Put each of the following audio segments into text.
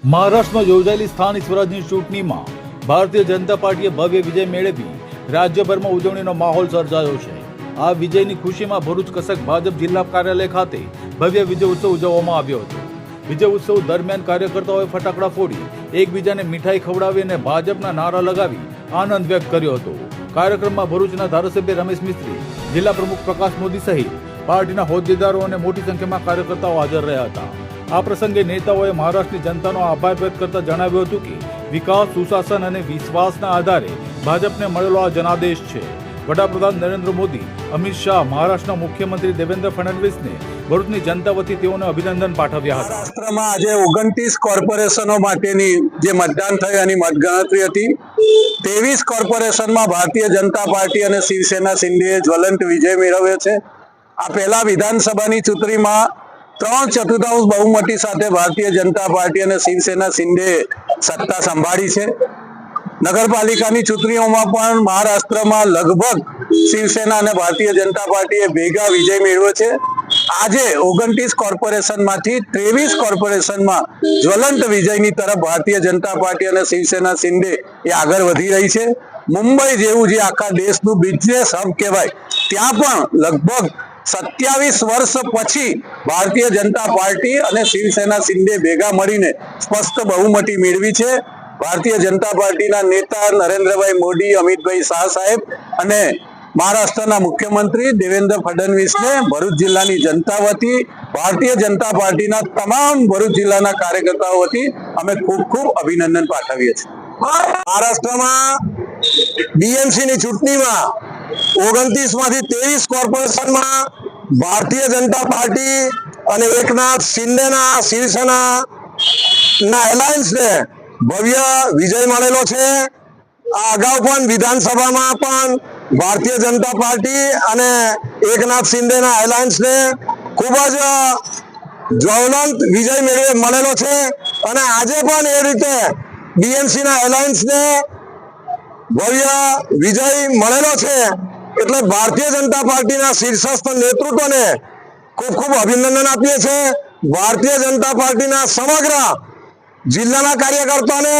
મહારાષ્ટ્રમાં યોજાયેલી સ્થાનિક સ્વરાજની ચૂંટણીમાં ભારતીય જનતા પાર્ટીએ ભવ્ય વિજય મેળવી રાજ્યભરમાં ઉજવણીનો માહોલ સર્જાયો છે। આ વિજયની ખુશીમાં ભરૂચ કસક ભાજપ જિલ્લા કાર્યાલય ખાતે ભવ્ય વિજય ઉત્સવ ઉજવવામાં આવ્યો હતો। વિજય ઉત્સવ દરમિયાન કાર્યકર્તાઓએ ફટાકડા ફોડી એકબીજાને મીઠાઈ ખવડાવી અને ભાજપના નારા લગાવી આનંદ વ્યક્ત કર્યો હતો। કાર્યક્રમમાં ભરૂચના ધારાસભ્ય રમેશ મિસ્ત્રી, જિલ્લા પ્રમુખ પ્રકાશ મોદી સહિત પાર્ટીના હોદ્દેદારો અને મોટી સંખ્યામાં કાર્યકર્તાઓ હાજર રહ્યા હતા। આ પ્રસંગે નેતાઓએ મહારાષ્ટ્રની જનતાનો આભાર વ્યક્ત કરતા જણાવ્યું હતું કે વિકાસ, સુશાસન અને વિશ્વાસના આધારે ભાજપને મળેલો આ જનાદેશ છે। વડાપ્રધાન નરેન્દ્ર મોદી, અમિત શાહ, મહારાષ્ટ્રના મુખ્યમંત્રી દેવેન્દ્ર ફડણવીસને ભરૂચની જનતા વતી તેઓને અભિનંદન પાઠવ્યા હતા। મહારાષ્ટ્રમાં આજે 29 કોર્પોરેશનો માટેની જે મતદાન થયું એની મતગણતરી હતી। 23 કોર્પોરેશનમાં ભારતીય જનતા પાર્ટી અને શિવસેના શિંદેએ જ્વલંત વિજય મેળવ્યો છે। આ પહેલા વિધાનસભાની ચૂંટણીમાં 3/4 બહુમતી સાથે ભારતીય જનતા પાર્ટી અને શિવસેના શિંદેએ સત્તા સંભાળી છે। નગરપાલિકાની ચૂંટણીઓમાં પણ મહારાષ્ટ્રમાં લગભગ શિવસેના અને ભારતીય જનતા પાર્ટીએ ભેગા વિજય મેળવ્યો છે। આજે 29 કોર્પોરેશનમાંથી 23 કોર્પોરેશનમાં જ્વલંત વિજયની તરફ ભારતીય જનતા પાર્ટી અને શિવસેના શિંદે એ આગળ વધી રહી છે। મુંબઈ જેવું જે આખા દેશનું બિઝનેસ હબ કહેવાય ત્યાં પણ લગભગ 27 વર્ષ પછી ભારતીય જનતા પાર્ટી અને શિવસેના શિંદે ભેગા મળીને સ્પષ્ટ બહુમતી મેળવી છે। ભારતીય જનતા પાર્ટીના નેતા નરેન્દ્રભાઈ મોદી, અમિતભાઈ શાહ સાહેબ અને મહારાષ્ટ્રના મુખ્યમંત્રી દેવેન્દ્ર ફડણવીસને ભરૂચ જિલ્લાની જનતા વતી, ભારતીય જનતા પાર્ટીના તમામ ભરૂચ જિલ્લાના કાર્યકર્તાઓ વતી અમે ખૂબ ખૂબ અભિનંદન પાઠવીએ છીએ। મહારાષ્ટ્રમાં બીએમસીની ચૂંટણીમાં 29 માંથી 23 કોર્પોરેશનમાં ભારતીય જનતા પાર્ટી અને એકનાથ શિંદેના શિવસેના ના એલાયન્સને ભવ્ય વિજય મળેલો છે। આ અગાઉ પણ વિધાનસભામાં પણ ભારતીય જનતા પાર્ટી અને એકનાથ શિંદેના એલાયન્સને ખૂબ જ જ્વલંત વિજય મળેલો છે અને આજે પણ એ રીતે બીએમસીના એલાયન્સને ભવ્ય વિજય મળેલો છે। એટલે ભારતીય જનતા પાર્ટીના શીર્ષસ્થ નેતૃત્વને ખૂબ ખૂબ અભિનંદન આપીએ છીએ। ભારતીય જનતા પાર્ટીના સમગ્ર જિલ્લાના કાર્યકર્તાઓને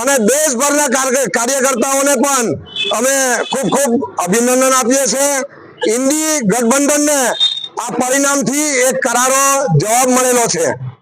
અને દેશભરના કાર્યકર્તાઓને પણ અમે ખૂબ ખૂબ અભિનંદન આપીએ છીએ। ઇન્ડી ગઠબંધનને આ પરિણામથી એક કરારો જવાબ મળેલો છે।